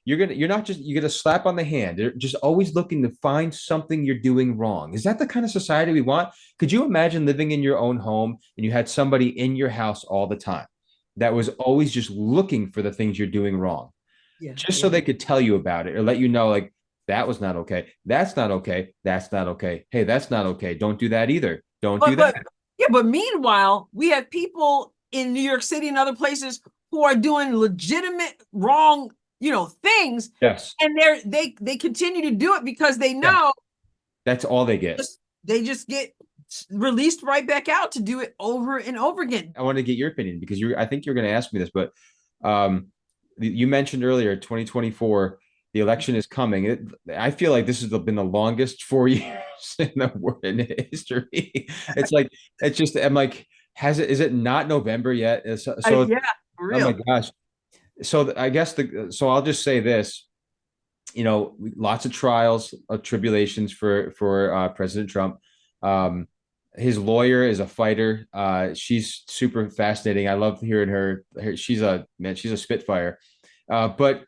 you're not just, you get a slap on the hand. They're just always looking to find something you're doing wrong. Is that the kind of society we want? Could you imagine living in your own home and you had somebody in your house all the time that was always just looking for the things you're doing wrong, so they could tell you about it or let you know, like, that was not okay. That's not okay. That's not okay. Hey, that's not okay. Don't do that either. Don't do that. But meanwhile, we have people in New York City and other places who are doing legitimate wrong, things. Yes. And they continue to do it because they know that's all they get. They just get released right back out to do it over and over again. I want to get your opinion because I think you're going to ask me this, but you mentioned earlier 2024. The election is coming. I feel like this has been the longest 4 years in history. I'm like, is it not November yet? So yeah, for real. Oh my gosh. So I guess so I'll just say this, lots of trials, tribulations for President Trump. His lawyer is a fighter. She's super fascinating. I love hearing her. She's a spitfire. But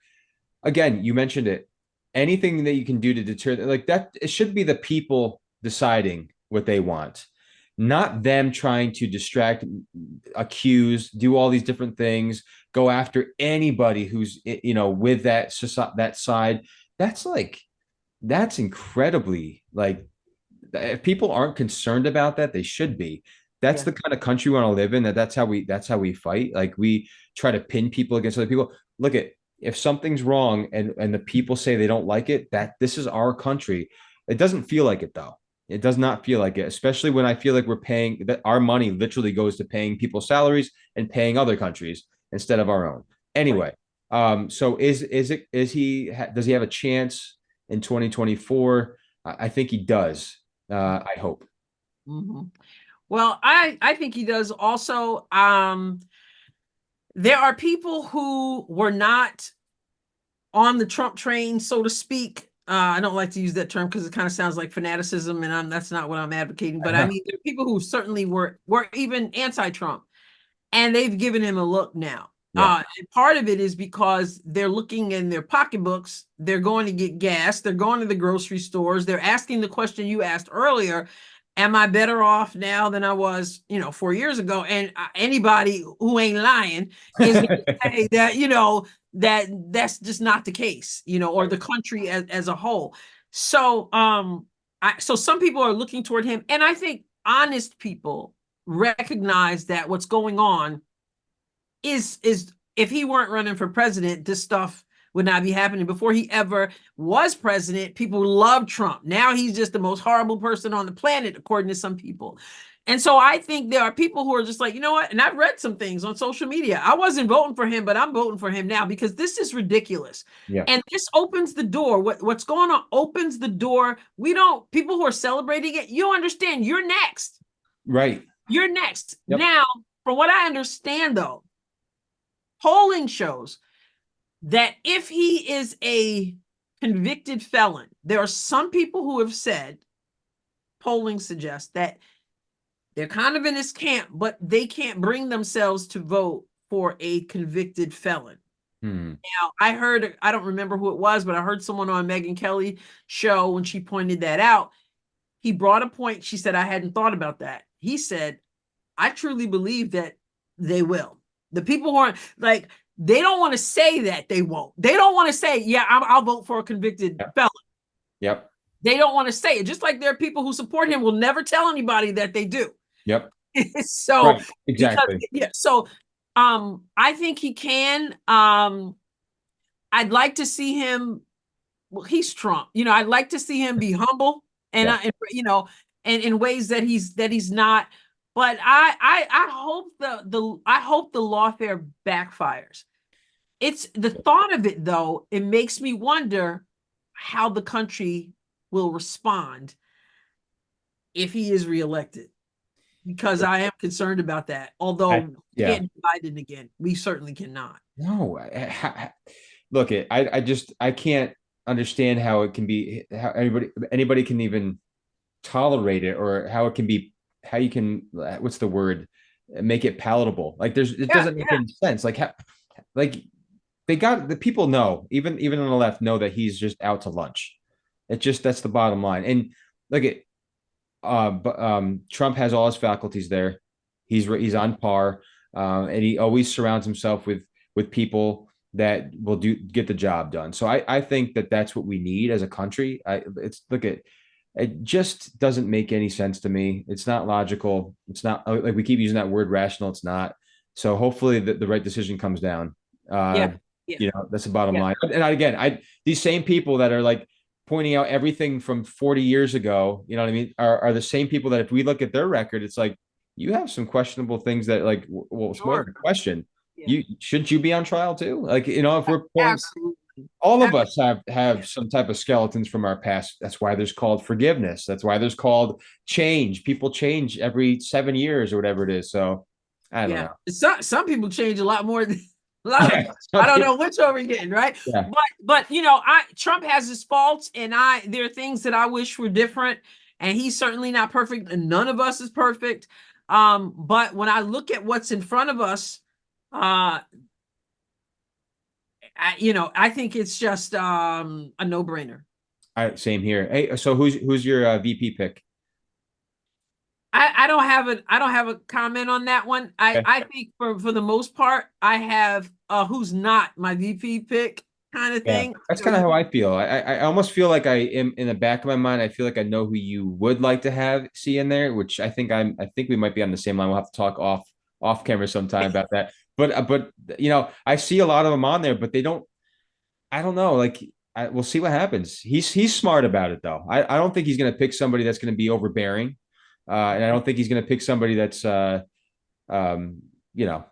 again, you mentioned it. Anything that you can do to deter, like that, it should be the people deciding what they want, not them trying to distract, accuse, do all these different things, go after anybody who's with that side. That's incredibly, like, if people aren't concerned about that, they should be. That's the kind of country we want to live in. That's how we fight. Like, we try to pin people against other people. Look at, if something's wrong and the people say they don't like it, that this is our country. It doesn't feel like it, though. It does not feel like it, especially when I feel like we're paying, that our money literally goes to paying people's salaries and paying other countries instead of our own. Anyway, so does he have a chance in 2024? I think he does. I hope. Mm-hmm. Well, I think he does also. There are people who were not on the Trump train, so to speak. I don't like to use that term because it kind of sounds like fanaticism, and that's not what I'm advocating. But I mean, there are people who certainly were even anti-Trump, and they've given him a look now. And part of it is because they're looking in their pocketbooks. They're going to get gas. They're going to the grocery stores. They're asking the question you asked earlier. Am I better off now than I was, 4 years ago? And anybody who ain't lying is going to say that, that's just not the case, or the country as a whole. So, so some people are looking toward him, and I think honest people recognize that what's going on is if he weren't running for president, this stuff would not be happening. Before he ever was president, people loved Trump. Now he's just the most horrible person on the planet, according to some people. And so I think there are people who are just like, you know what? And I've read some things on social media. I wasn't voting for him, but I'm voting for him now because this is ridiculous. Yeah. And this opens the door. What's going on opens the door. People who are celebrating it, you understand, you're next. Right. You're next. Yep. Now, from what I understand, though, polling shows that if he is a convicted felon, there are some people who have said, polling suggests that they're kind of in his camp, but they can't bring themselves to vote for a convicted felon. Now, I don't remember who it was, but I heard someone on Megyn Kelly's show when she pointed that out. he brought a point. She said, I hadn't thought about that. He said, I truly believe that they will. The people who aren't like, they don't want to say that they won't. They don't want to say, yeah, I'll vote for a convicted felon. Yep. They don't want to say it. Just like there are people who support him will never tell anybody that they do. Yep. So right. Exactly. Because, yeah. So I think he can. I'd like to see him. Well, he's Trump. I'd like to see him be humble and and in ways that he's not. But I hope I hope the lawfare backfires. It's the thought of it, though. It makes me wonder how the country will respond if he is reelected, because I am concerned about that. Although we can't do Biden again, we certainly cannot. No, look, I can't understand how it can be, how anybody can even tolerate it, or how it can be, how you can, what's the word, make it palatable. Like it doesn't make any sense. Like the people know, even on the left know that he's just out to lunch. That's the bottom line. And look at Trump has all his faculties there. He's on par, and he always surrounds himself with people that will get the job done. So I think that's what we need as a country. It just doesn't make any sense to me. It's not logical. It's not, like we keep using that word rational. It's not. So hopefully the right decision comes down. That's the bottom line. And again, these same people that are like pointing out everything from 40 years ago, you know what I mean, are the same people that if we look at their record, it's like, you have some questionable things that like, well, it's more of a question. Shouldn't you be on trial too? Like, if we're all of us have some type of skeletons from our past. That's why there's called forgiveness. That's why there's called change. People change every 7 years or whatever it is. So I don't know. Some people change a lot more than I don't know which one we're getting, right? Yeah. But Trump has his faults, and there are things that I wish were different, and he's certainly not perfect, and none of us is perfect. But when I look at what's in front of us, I think it's just a no-brainer. Same here. Hey, so who's your VP pick? I don't have a comment on that one. I think for the most part, I have who's not my VP pick kind of thing. That's kind of how I feel. I almost feel like I am, in the back of my mind, I feel like I know who you would like to see in there, which I think we might be on the same line. We'll have to talk off camera sometime about that. But I see a lot of them on there, but they don't. I don't know. Like we'll see what happens. He's smart about it though. I don't think he's going to pick somebody that's going to be overbearing. And I don't think he's going to pick somebody that's, going to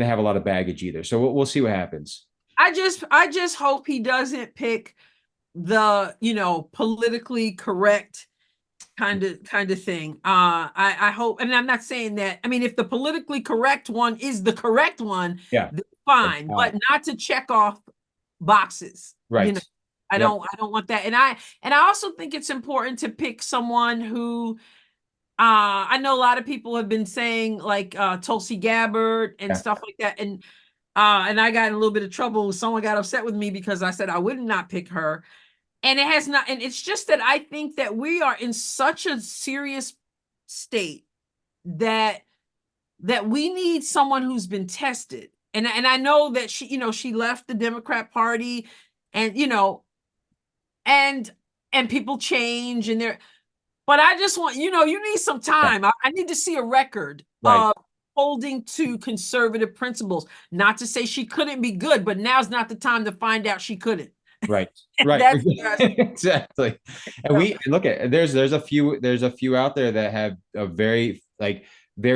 have a lot of baggage either. So we'll see what happens. I just hope he doesn't pick the, politically correct kind of thing. I hope, and I'm not saying that. I mean, if the politically correct one is the correct one, then fine, but not to check off boxes. Right. I don't want that. And I also think it's important to pick someone who I know a lot of people have been saying, like Tulsi Gabbard and stuff like that. And I got in a little bit of trouble. Someone got upset with me because I said I would not pick her. And it has not, and it's just that I think that we are in such a serious state that we need someone who's been tested. And I know that she left the Democrat Party, and and people change, but I just want, you need some time. I need to see a record of holding to conservative principles. Not to say she couldn't be good, but now's not the time to find out she couldn't. Right. Exactly. And look at, there's a few out there that have a very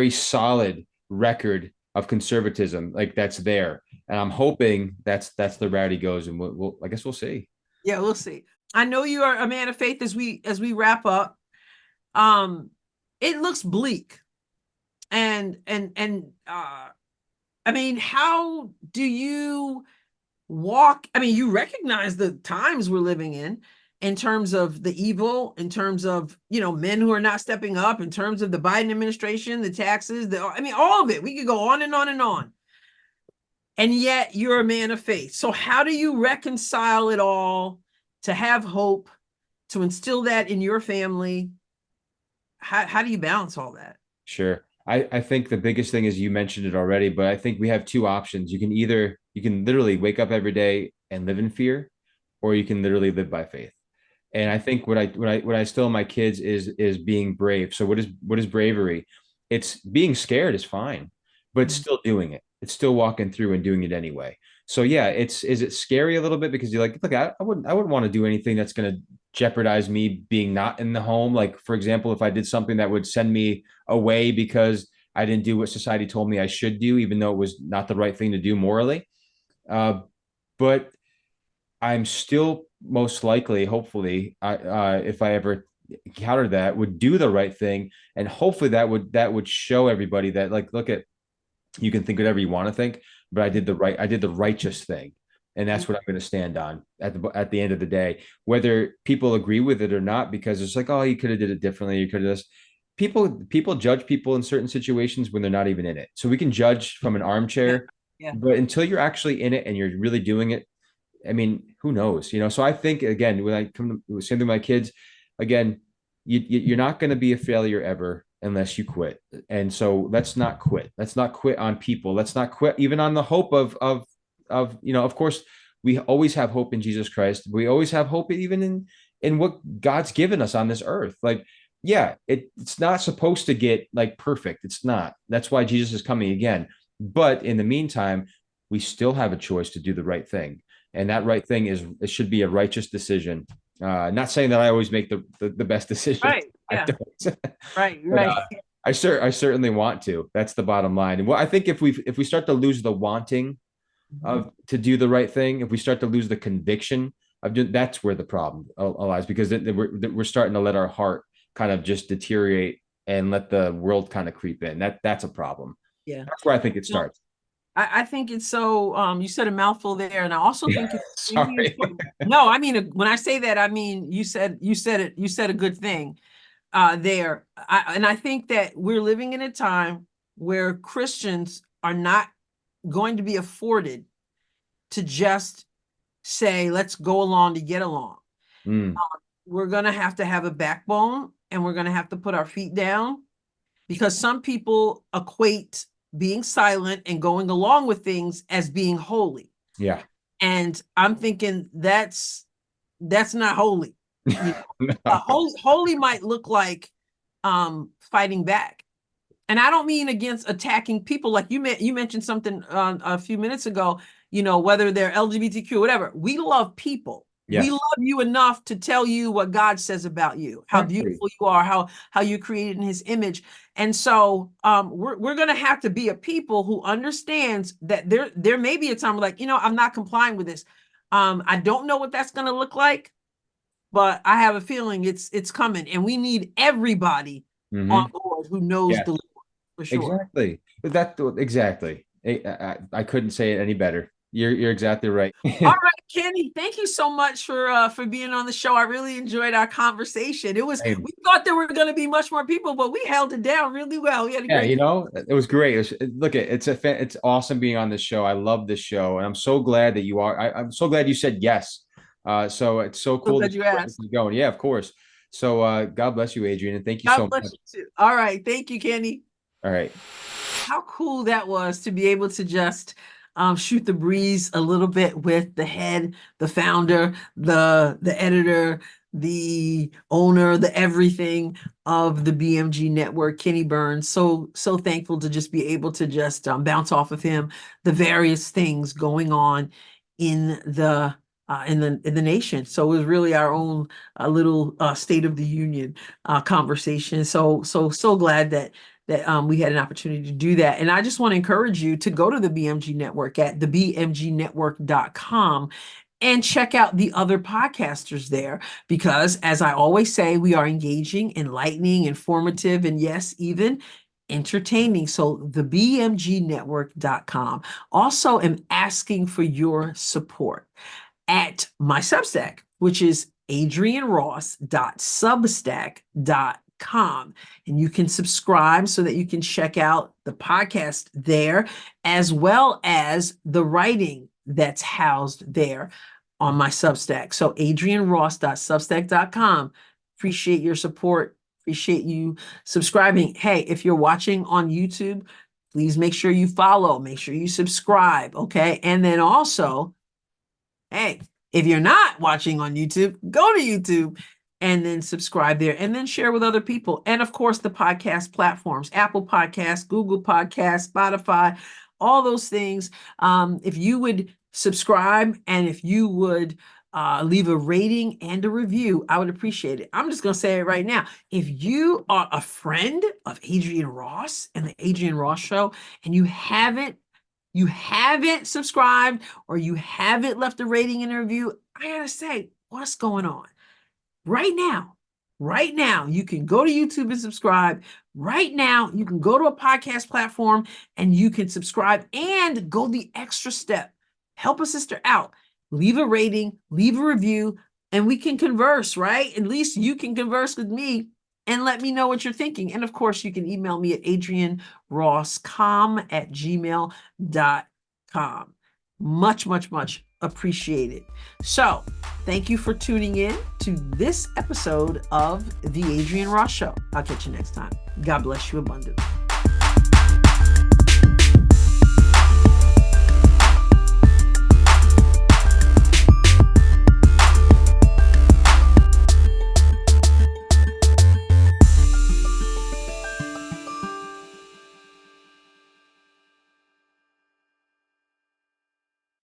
solid record of conservatism, like that's there. And I'm hoping that's the route he goes, and I guess we'll see. Yeah, we'll see. I know you are a man of faith as we wrap up. It looks bleak. And I mean, how do you walk? I mean, you recognize the times we're living in terms of the evil, in terms of, men who are not stepping up, in terms of the Biden administration, the taxes, all of it. We could go on and on and on. And yet you're a man of faith. So how do you reconcile it all to have hope to instill that in your family. How do you balance all that? Sure. I think the biggest thing is, you mentioned it already, but I think we have two options. You can literally wake up every day and live in fear, or you can literally live by faith. And I think what I still my kids is being brave. So what is bravery? It's being scared is fine, but it's still doing it. It's still walking through and doing it anyway. So yeah, is it scary a little bit, because you're like, look, I wouldn't want to do anything that's going to jeopardize me being not in the home. Like, for example, if I did something that would send me away because I didn't do what society told me I should do, even though it was not the right thing to do morally. But I'm still most likely, hopefully, if I ever encounter that, would do the right thing, and hopefully that would show everybody that, like, look at, you can think whatever you want to think, but I did the righteous thing, and that's what I'm going to stand on at the end of the day, whether people agree with it or not, because it's like, oh, you could have did it differently, you could have just. People judge people in certain situations when they're not even in it. So we can judge from an armchair, Yeah. but until you're actually in it and you're really doing it, I mean, who knows? So I think, again, when I come to same thing with my kids, again, you're not going to be a failure ever unless you quit. And so let's not quit. Let's not quit on people. Let's not quit even on the hope of course, we always have hope in Jesus Christ. We always have hope even in what God's given us on this earth. Like, yeah, it's not supposed to get like perfect. It's not. That's why Jesus is coming again. But in the meantime, we still have a choice to do the right thing. And that right thing it should be a righteous decision. Not saying that I always make the best decision. Right. Yeah. I don't. Right. But, Right. I certainly want to. That's the bottom line. And I think if we start to lose the wanting to do the right thing, if we start to lose the conviction of doing, that's where the problem lies, because we're starting to let our heart kind of just deteriorate and let the world kind of creep in. That's a problem. Yeah. That's where I think it starts. I think it's so, you said a mouthful there. And I also think it's really Sorry. important. No, I mean, when I say that, I mean, you said a good thing there. And I think that we're living in a time where Christians are not going to be afforded to just say, let's go along to get along. We're going to have a backbone, and we're going to have to put our feet down, because some people equate being silent and going along with things as being holy. Yeah. And I'm thinking that's not holy. No. Holy might look like fighting back. And I don't mean against attacking people. Like you mentioned something a few minutes ago, whether they're LGBTQ or whatever. We love people. Yes. We love you enough to tell you what God says about you, how beautiful you are, how you're created in his image. And so we're going to have to be a people who understands that there may be a time like, I'm not complying with this. I don't know what that's going to look like, but I have a feeling it's coming, and we need everybody on board who knows the Lord, for sure. Exactly. I couldn't say it any better. You're exactly right. All right, Kenny, thank you so much for being on the show. I really enjoyed our conversation. We thought there were going to be much more people, but we held it down really well. We had a great it was great. It's awesome being on this show. I love this show, and I'm so glad that you are. I'm so glad you said yes. So it's so cool that you asked. Going. Yeah, of course. So God bless you, Adrienne, and thank you so much. God bless you too. All right, thank you, Kenny. All right. How cool that was to be able to just shoot the breeze a little bit with the head, the founder, the editor, the owner, the everything of the BMG Network, Kenny Burns. So thankful to just be able to just bounce off of him the various things going on in the nation. So it was really our own little State of the Union conversation. So glad that we had an opportunity to do that. And I just want to encourage you to go to the BMG Network at thebmgnetwork.com and check out the other podcasters there, because as I always say, we are engaging, enlightening, informative, and yes, even entertaining. So thebmgnetwork.com. Also am asking for your support at my Substack, which is adrienneross.substack.com. And you can subscribe so that you can check out the podcast there, as well as the writing that's housed there. on my Substack. So adrienneross.substack.com. Appreciate your support. Appreciate you subscribing. Hey, if you're watching on YouTube, please make sure you follow, make sure you subscribe. Okay. And then also, hey, if you're not watching on YouTube, go to YouTube and then subscribe there and then share with other people. And of course, the podcast platforms, Apple Podcasts, Google Podcasts, Spotify, all those things. If you would subscribe and if you would leave a rating and a review, I would appreciate it. I'm just going to say it right now. If you are a friend of Adrienne Ross and the Adrienne Ross Show and you haven't subscribed or you haven't left a rating and a review, I gotta say, what's going on? Right now, you can go to YouTube and subscribe. Right now, you can go to a podcast platform and you can subscribe and go the extra step. Help a sister out. Leave a rating, leave a review, and we can converse, right? At least you can converse with me and let me know what you're thinking. And of course, you can email me at adriennerosscom@gmail.com. Much appreciated. So thank you for tuning in to this episode of The Adrienne Ross Show. I'll catch you next time. God bless you abundantly.